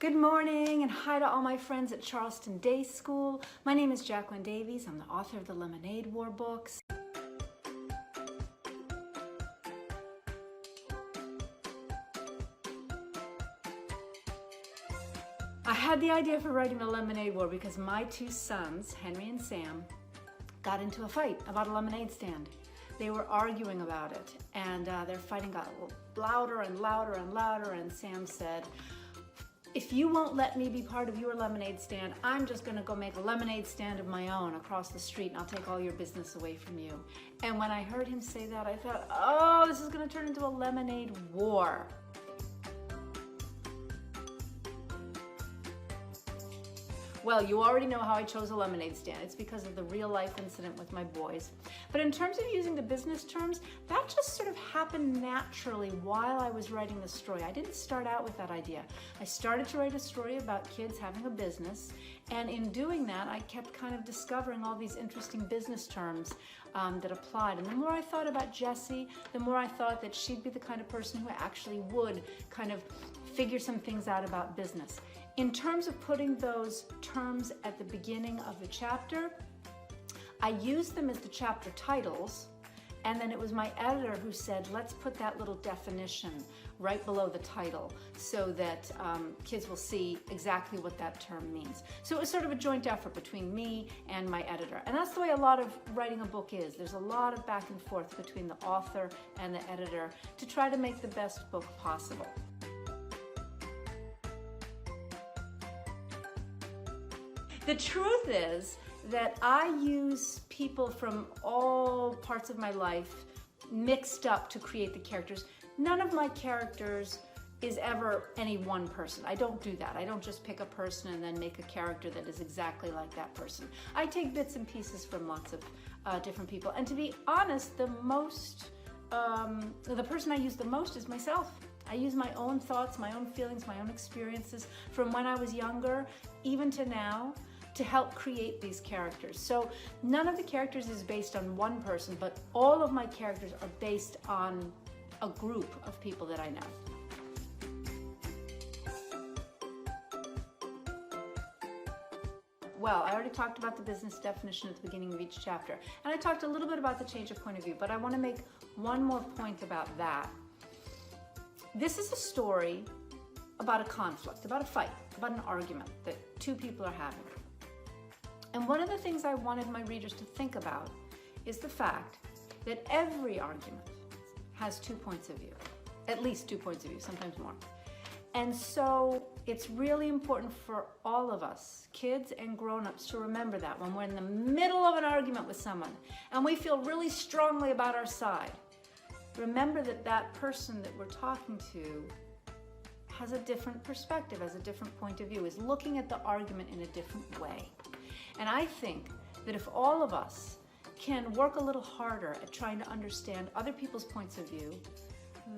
Good morning and hi to all my friends at Charleston Day School. My name is Jacqueline Davies. I'm the author of the Lemonade War books. I had the idea for writing the Lemonade War because my two sons, Henry and Sam, got into a fight about a lemonade stand. They were arguing about it, and their fighting got a little louder and louder and louder, and Sam said, "If you won't let me be part of your lemonade stand, I'm just gonna go make a lemonade stand of my own across the street and I'll take all your business away from you." And when I heard him say that, I thought, oh, this is gonna turn into a lemonade war. Well, you already know how I chose a lemonade stand. It's because of the real life incident with my boys. But in terms of using the business terms, that just sort of happened naturally while I was writing the story. I didn't start out with that idea. I started to write a story about kids having a business, and in doing that, I kept kind of discovering all these interesting business terms that applied. And the more I thought about Jessie, the more I thought that she'd be the kind of person who actually would kind of figure some things out about business. In terms of putting those terms at the beginning of the chapter, I used them as the chapter titles, and then it was my editor who said, let's put that little definition right below the title so that kids will see exactly what that term means. So it was sort of a joint effort between me and my editor. And that's the way a lot of writing a book is. There's a lot of back and forth between the author and the editor to try to make the best book possible. The truth is that I use people from all parts of my life mixed up to create the characters. None of my characters is ever any one person. I don't do that. I don't just pick a person and then make a character that is exactly like that person. I take bits and pieces from lots of different people. And to be honest, the person I use the most is myself. I use my own thoughts, my own feelings, my own experiences from when I was younger, even to now, to help create these characters. So none of the characters is based on one person, but all of my characters are based on a group of people that I know. Well, I already talked about the business definition at the beginning of each chapter, and I talked a little bit about the change of point of view, but I want to make one more point about that. This is a story about a conflict, about a fight, about an argument that two people are having. And one of the things I wanted my readers to think about is the fact that every argument has 2 points of view, at least 2 points of view, sometimes more. And so it's really important for all of us, kids and grown-ups, to remember that when we're in the middle of an argument with someone and we feel really strongly about our side, remember that that person that we're talking to has a different perspective, has a different point of view, is looking at the argument in a different way. And I think that if all of us can work a little harder at trying to understand other people's points of view,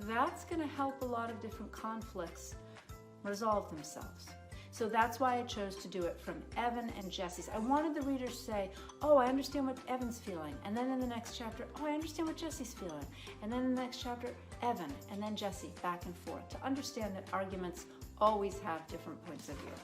that's going to help a lot of different conflicts resolve themselves. So that's why I chose to do it from Evan and Jessie's. I wanted the readers to say, oh, I understand what Evan's feeling. And then in the next chapter, oh, I understand what Jessie's feeling. And then in the next chapter, Evan, and then Jessie, back and forth, to understand that arguments always have different points of view.